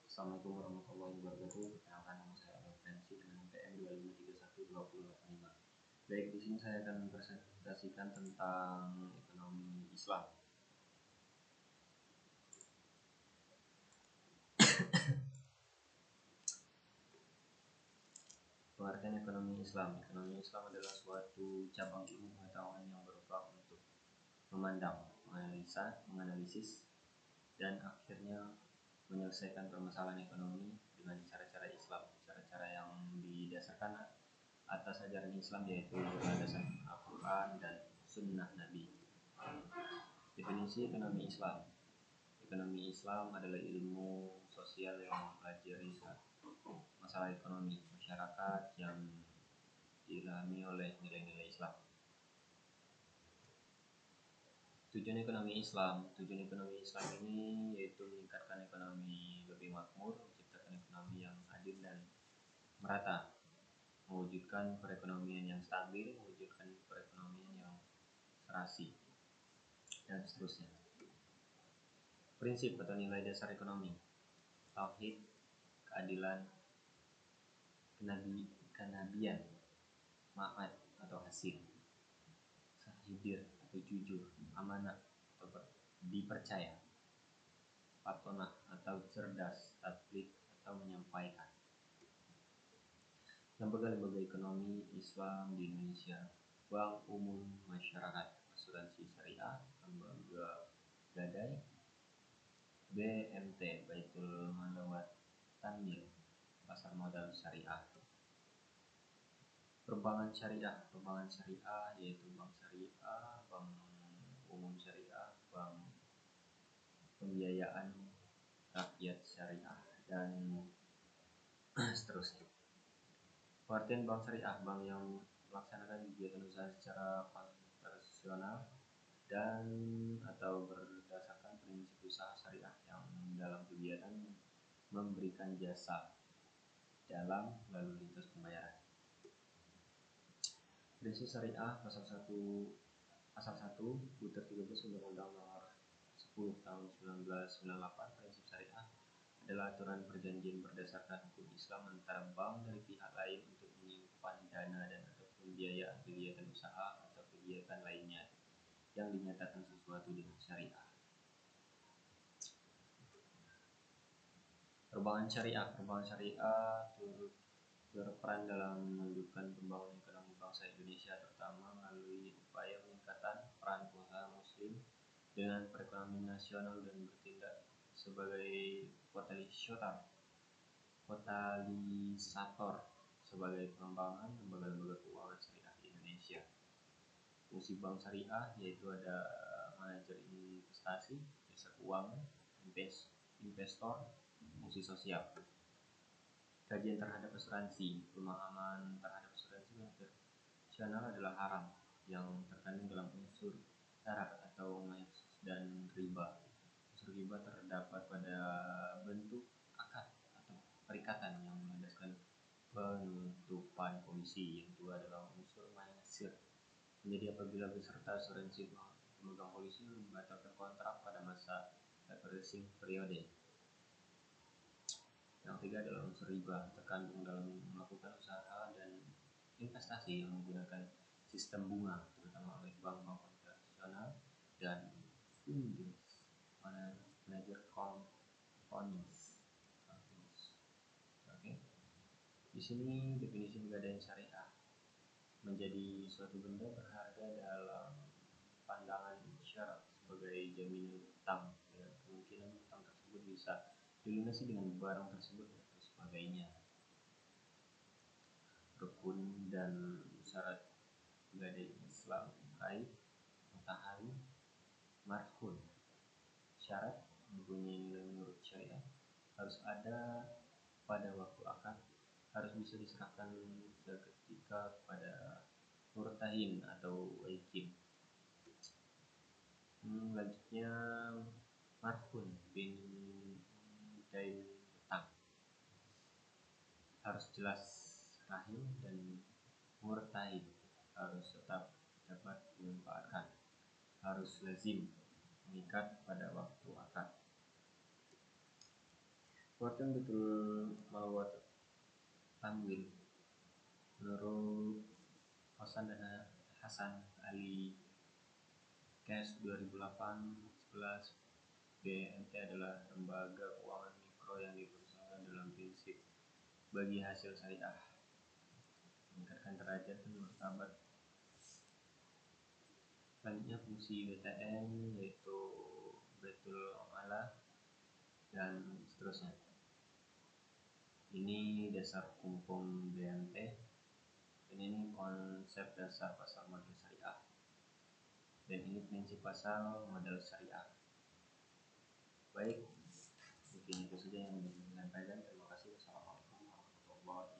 Assalamualaikum warahmatullahi wabarakatuh. Perkenalkan, nama saya Alfensi dengan NPM 25312085. Baik, di sini saya akan mempresentasikan tentang ekonomi Islam. Pengertian ekonomi Islam. Ekonomi Islam adalah suatu cabang ilmu pengetahuan yang berupaya untuk memandang, menganalisis, dan akhirnya menyelesaikan permasalahan ekonomi dengan cara-cara Islam, cara-cara yang didasarkan atas ajaran Islam, yaitu berdasarkan Al-Quran dan Sunnah Nabi. Definisi ekonomi Islam. Ekonomi Islam adalah ilmu sosial yang mempelajari masalah ekonomi masyarakat yang diilhami oleh nilai-nilai Islam. Tujuan ekonomi Islam ini yaitu meningkatkan ekonomi lebih makmur, menciptakan ekonomi yang adil dan merata, mewujudkan perekonomian yang stabil, mewujudkan perekonomian yang serasi, dan seterusnya. Prinsip atau nilai dasar ekonomi: tauhid, keadilan, kenabian, ma'ad atau hasil, sahidir atau jujur, amanah atau dipercaya, patonah atau cerdas, tablik atau menyampaikan. Lembaga-lembaga ekonomi Islam di Indonesia: Bank Umum Masyarakat, Asuransi Syariah, Lembaga Gadai, BMT, Baitul Malawat Tanmil, Pasar Modal Syariah. Perbankan Syariah yaitu Bank Syariah, Bank Umum Syariah, Bank Pembiayaan Rakyat Syariah, dan seterusnya. Pengertian bank syariah: bank yang melaksanakan kegiatan usaha secara konvensional dan atau berdasarkan prinsip usaha syariah yang dalam kegiatan memberikan jasa dalam lalu lintas pembayaran. Prinsip syariah pasal 1 Butir 13 Undang-Undang Nomor 10 Tahun 1998. Prinsip syariah adalah aturan perjanjian berdasarkan hukum Islam antara bank dari pihak lain untuk menyimpan dana dan atau pembiayaan kegiatan usaha atau kegiatan lainnya yang dinyatakan sesuatu dengan syariah. Perbankan syariah turut berperan dalam menunjukkan pembangunan ekonomi bangsa Indonesia, terutama melalui upaya peningkatan peran pengusaha muslim dengan perekonomian nasional dan bertindak sebagai katalisator sebagai pengembangan lembaga-lembaga keuangan syariah di Indonesia. Fungsi bank syariah yaitu ada manajer investasi, jasa keuangan, investor, fungsi sosial. Kajian terhadap asuransi. Pemahaman terhadap asuransi konvensional adalah haram yang terkandung dalam unsur syarat atau mayus dan riba. Unsur riba terdapat pada bentuk akad atau perikatan yang melandaskan penutupan polisi. Yang kedua adalah unsur maysir. Menjadi apabila beserta asuransi pemegang polisi membatalkan kontrak pada masa refreshing periode. Yang ketiga adalah unsur riba, terkandung dalam melakukan usaha dan investasi yang menggunakan sistem bunga, terutama oleh bank-bank konvensional dan funds manager companies. Oke. Di sini definisi pegadaian syariah: menjadi suatu benda berharga dalam pandangan syarak sebagai jaminan utang dengan kemungkinan utang tersebut bisa dilunasi dengan barang tersebut atau sebagainya. Rukun dan syarat pegadaian Islam: kait, matahari, marhun. Syarat mempunyai nilai menurut syariah: harus ada pada waktu akad, harus bisa diserahkan seketika kepada murtahin atau wajib. Selanjutnya marhun bin dain utang, harus jelas rahim, dan murtahin harus tetap dapat dimanfaatkan, harus lazim mengikat pada waktu akad. Fortune betul membuat Tanwil. Menurut Hasan Ali Cash 2008-11, BNT adalah lembaga keuangan mikro yang dipersembahkan dalam prinsip bagi hasil syariah, meningkatkan derajat dan martabat. Selanjutnya fungsi BTN yaitu Betul Amalah dan seterusnya. Ini dasar hukum BNT dan ini konsep dasar pasar modal syariah dan ini prinsip pasar modal syariah. Baik, mungkin itu saja yang ingin saya sampaikan. Terima kasih. Wassalamualaikum warahmatullahi wabarakatuh.